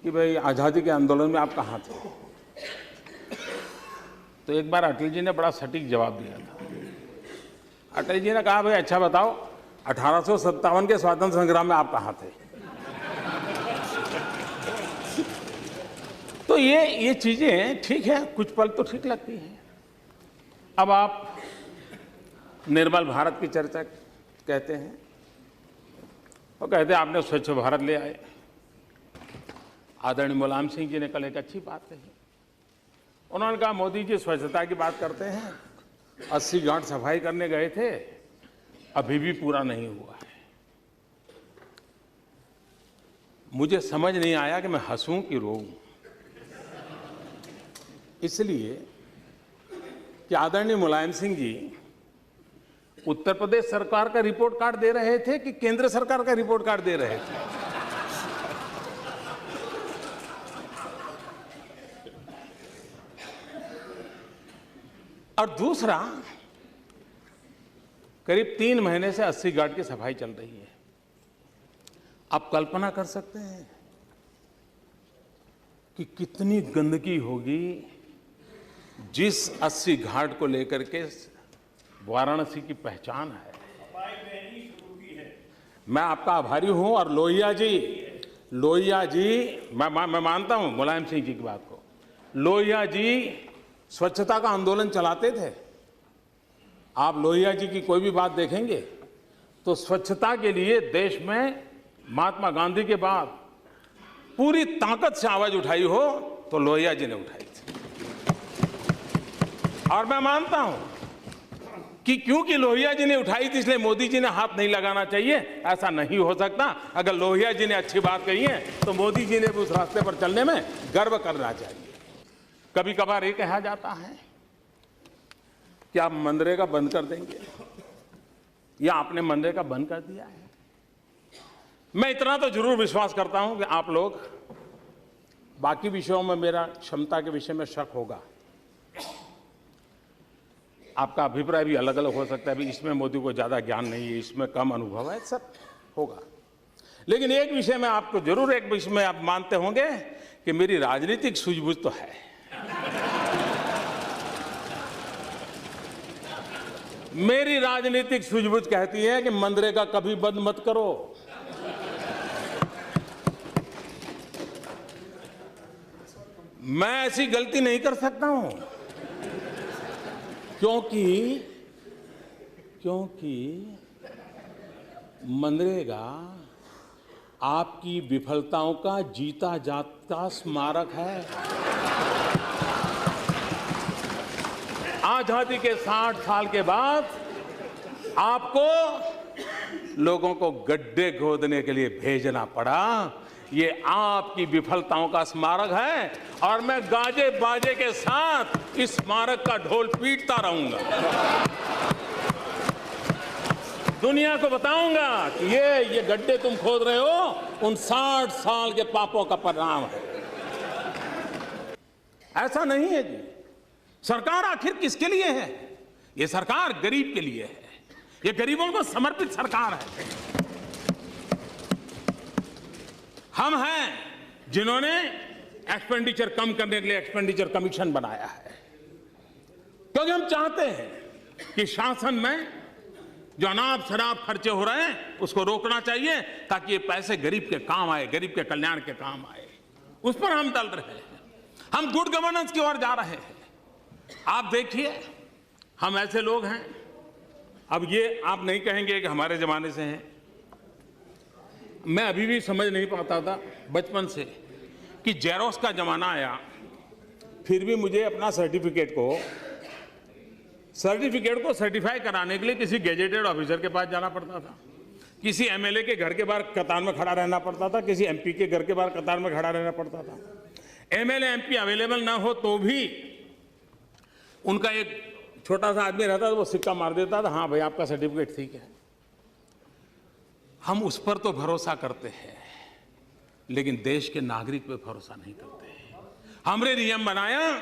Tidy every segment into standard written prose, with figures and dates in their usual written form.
कि भाई आज़ादी के आंदोलन में आप कहाँ थे? तो एक बार अटल जी ने बड़ा सटीक जवाब दिया था। अटल जी ने कहा, भाई अच्छा बताओ, 1857 के स्वातंत्र संग्राम में आप कहाँ थे? तो ये चीजें ठीक है, कुछ पल तो ठीक लगती हैं। अब आप निर्मल भारत की चर्चा कहते हैं, वो कहते हैं आपने स्वच्छ भारत ले आए। आदरणीय मुलायम सिंह जी ने कल एक अच्छी बात कही। उन्होंने कहा, मोदी जी स्वच्छता की बात करते हैं, 80 घाट सफाई करने गए थे, अभी भी पूरा नहीं हुआ है। मुझे समझ नहीं आया कि मैं हंसूं कि रोऊं, इसलिए कि आदरणीय मुलायम सिंह जी उत्तर प्रदेश सरकार का रिपोर्ट कार्ड दे रहे थे कि केंद्र सरकार का रिपोर्ट कार्ड दे रहे थे? और दूसरा, करीब 3 महीने से 80 घाट की सफाई चल रही है। आप कल्पना कर सकते हैं कि कितनी गंदगी होगी जिस 80 घाट को लेकर के वाराणसी की पहचान है। मैं आपका आभारी हूं। और लोहिया जी, मैं मानता हूं मुलायम सिंह जी की बात को। लोहिया जी स्वच्छता का आंदोलन चलाते थे। आप लोहिया जी की कोई भी बात देखेंगे तो स्वच्छता के लिए देश में महात्मा गांधी के बाद पूरी ताकत से आवाज उठाई हो तो लोहिया जी ने उठाई थी। और मैं मानता हूं कि क्योंकि लोहिया जी ने उठाई थी इसलिए मोदी जी ने हाथ नहीं लगाना चाहिए, ऐसा नहीं हो सकता। अगर लोहिया जी ने अच्छी बात कही है तो मोदी जी ने भी उस रास्ते पर चलने में गर्व करना चाहिए। कभी कभार ये कहा जाता है कि आप मनरेगा बंद कर देंगे, या आपने मनरेगा बंद कर दिया है। मैं इतना तो जरूर विश्वास करता हूं कि आप लोग, बाकी विषयों में मेरा क्षमता के विषय में शक होगा, आपका अभिप्राय भी अलग अलग हो सकता है, भी इसमें मोदी को ज्यादा ज्ञान नहीं है, इसमें कम अनुभव है, सब होगा। लेकिन एक विषय में आपको जरूर, एक विषय में आप मानते होंगे कि मेरी राजनीतिक सूझबूझ तो है। मेरी राजनीतिक सूझबूझ कहती है कि मनरेगा कभी बंद मत करो। मैं ऐसी गलती नहीं कर सकता हूं, क्योंकि मनरेगा आपकी विफलताओं का जीता जागता स्मारक है। आजादी के 60 साल के बाद आपको लोगों को गड्ढे खोदने के लिए भेजना पड़ा। ये आपकी विफलताओं का स्मारक है और मैं गाजे बाजे के साथ इस स्मारक का ढोल पीटता रहूंगा। दुनिया को बताऊंगा कि ये गड्ढे तुम खोद रहे हो उन 60 साल के पापों का परिणाम है। ऐसा नहीं है जी। सरकार आखिर किसके लिए है? ये सरकार गरीब के लिए है। ये गरीबों को समर्पित सरकार है। हम हैं जिन्होंने एक्सपेंडिचर कम करने के लिए एक्सपेंडिचर कमीशन बनाया है, क्योंकि हम चाहते हैं कि शासन में जो अनाप शराब खर्चे हो रहे हैं उसको रोकना चाहिए, ताकि ये पैसे गरीब के काम आए, गरीब के कल्याण के काम आए। उस पर हम चल रहे हैं। हम गुड गवर्नेंस की ओर जा रहे हैं। आप देखिए, हम ऐसे लोग हैं, अब ये आप नहीं कहेंगे कि हमारे जमाने से हैं। मैं अभी भी समझ नहीं पाता था बचपन से कि जेरोक्स का जमाना आया, फिर भी मुझे अपना सर्टिफिकेट को सर्टिफाई कराने के लिए किसी गेजेटेड ऑफिसर के पास जाना पड़ता था, किसी एमएलए के घर के बाहर कतार में खड़ा रहना पड़ता था, किसी एमपी के घर के बाहर कतार में खड़ा रहना पड़ता था। एमएलए एमपी अवेलेबल ना हो तो भी उनका एक छोटा सा आदमी रहता था, वो सिक्का मार देता था, हाँ भाई आपका सर्टिफिकेट ठीक है। हम उस पर तो भरोसा करते हैं, लेकिन देश के नागरिक पे भरोसा नहीं करते। हमने नियम बनाया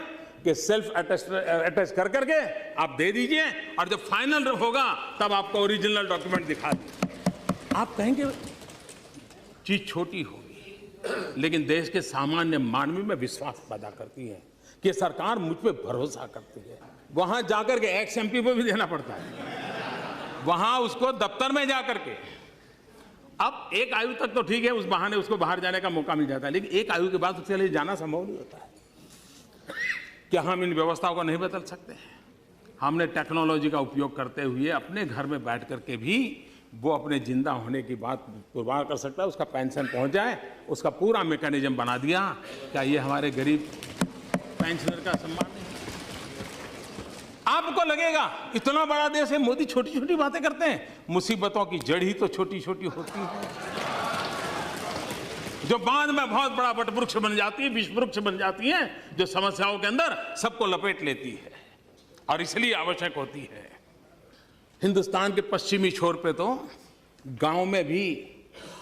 कि सेल्फ अटेस्ट कर करके आप दे दीजिए, और जब फाइनल होगा तब आपको ओरिजिनल डॉक्यूमेंट दिखा दीजिए। आप कहेंगे चीज छोटी होगी, लेकिन देश के सामान्य मानवी में विश्वास पैदा करती है कि सरकार मुझ पे भरोसा करती है। वहां जाकर के एक्स एमपी पे भी देना पड़ता है, वहां उसको दफ्तर में जाकर के। अब एक आयु तक तो ठीक है, उस बहाने उसको बाहर जाने का मौका मिल जाता है, लेकिन एक आयु के बाद उसके लिए जाना संभव नहीं होता है। क्या हम इन व्यवस्थाओं को नहीं बदल सकते हैं? हमने टेक्नोलॉजी का उपयोग करते हुए अपने घर में बैठ करके भी वो अपने जिंदा होने की बात पुरवार कर सकता है, उसका पेंशन पहुंच जाए, उसका पूरा मैकेनिज्म बना दिया। क्या ये हमारे गरीब पेंशनर का सम्मान नहीं? आपको लगेगा इतना बड़ा देश है, मोदी छोटी छोटी बातें करते हैं। मुसीबतों की जड़ ही तो छोटी छोटी होती है, जो बाद में बहुत बड़ा वटवृक्ष बन जाती है, विषवृक्ष बन जाती है, जो समस्याओं के अंदर सबको लपेट लेती है और इसलिए आवश्यक होती है। हिंदुस्तान के पश्चिमी छोर पे तो गांव में भी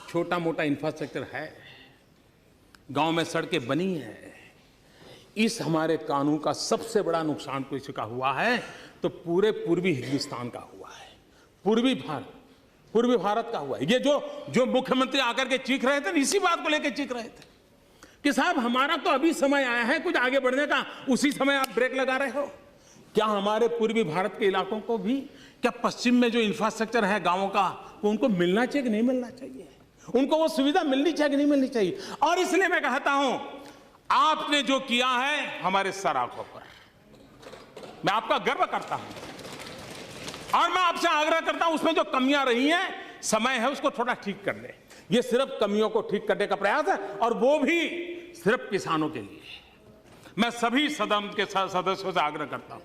छोटा मोटा इंफ्रास्ट्रक्चर है, गांव में सड़कें बनी हैं। इस हमारे कानून का सबसे बड़ा नुकसान किसी का हुआ है तो पूरे पूर्वी हिंदुस्तान का हुआ है, पूर्वी भारत का हुआ है। ये जो मुख्यमंत्री आकर के चीख रहे थे, इसी बात को लेकर चीख रहे थे कि साहब हमारा तो अभी समय आया है कुछ आगे बढ़ने का, उसी समय आप ब्रेक लगा रहे हो। क्या हमारे पूर्वी भारत के इलाकों को भी, क्या पश्चिम में जो इंफ्रास्ट्रक्चर है गांवों का, वो उनको मिलना चाहिए कि नहीं मिलना चाहिए? उनको वो सुविधा मिलनी चाहिए कि नहीं मिलनी चाहिए? और इसलिए मैं कहता हूं, आपने जो किया है हमारे सर आंखों पर, मैं आपका गर्व करता हूं और मैं आपसे आग्रह करता हूं उसमें जो कमियां रही हैं, समय है उसको थोड़ा ठीक कर ले। ये सिर्फ कमियों को ठीक करने का प्रयास है और वो भी सिर्फ किसानों के लिए। मैं सभी सदन के सदस्यों से आग्रह करता हूं,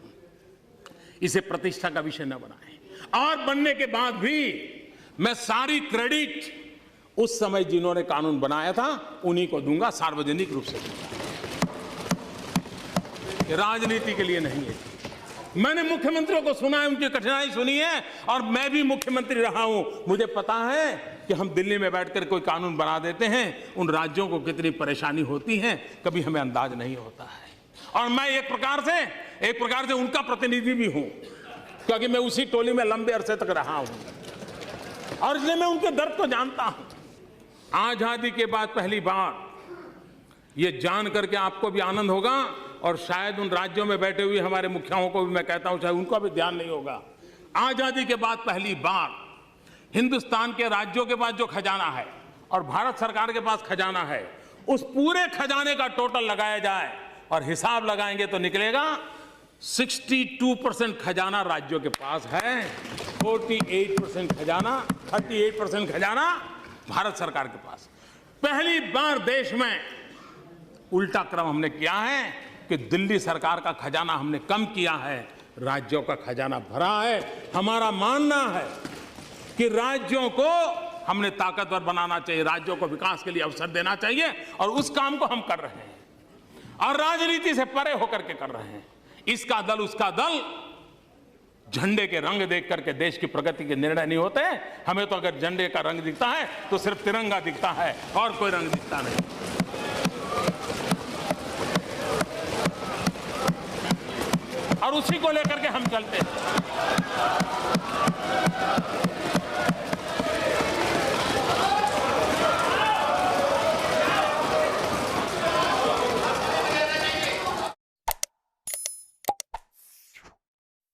इसे प्रतिष्ठा का विषय न बनाएं और बनने के बाद भी मैं सारी क्रेडिट उस समय जिन्होंने कानून बनाया था उन्हीं को दूंगा, सार्वजनिक रूप से दूंगा। राजनीति के लिए नहीं है। मैंने मुख्यमंत्रियों को सुना है, उनकी कठिनाई सुनी है और मैं भी मुख्यमंत्री रहा हूं। मुझे पता है कि हम दिल्ली में बैठकर कोई कानून बना देते हैं, उन राज्यों को कितनी परेशानी होती है कभी हमें अंदाज नहीं होता है। और मैं एक प्रकार से उनका प्रतिनिधि भी हूं, क्योंकि मैं उसी टोली में लंबे अरसे तक रहा हूं और इसलिए मैं उनके दर्द को जानता हूं। आजादी के बाद पहली बार ये जान करके आपको भी आनंद होगा और शायद उन राज्यों में बैठे हुए हमारे मुखियाओं को भी मैं कहता हूं, शायद उनको भी ध्यान नहीं होगा। आजादी के बाद पहली बार हिंदुस्तान के राज्यों के पास जो खजाना है और भारत सरकार के पास खजाना है, उस पूरे खजाने का टोटल लगाया जाए और हिसाब लगाएंगे तो निकलेगा 62% खजाना राज्यों के पास है, 38% खजाना भारत सरकार के पास। पहली बार देश में उल्टा क्रम हमने किया है कि दिल्ली सरकार का खजाना हमने कम किया है, राज्यों का खजाना भरा है। हमारा मानना है कि राज्यों को हमने ताकतवर बनाना चाहिए, राज्यों को विकास के लिए अवसर देना चाहिए और उस काम को हम कर रहे हैं और राजनीति से परे होकर के कर रहे हैं। इसका दल उसका दल, झंडे के रंग देख करके देश की प्रगति के निर्णय नहीं होते। हमें तो अगर झंडे का रंग दिखता है तो सिर्फ तिरंगा दिखता है और कोई रंग दिखता नहीं। और उसी को लेकर के हम चलते हैं।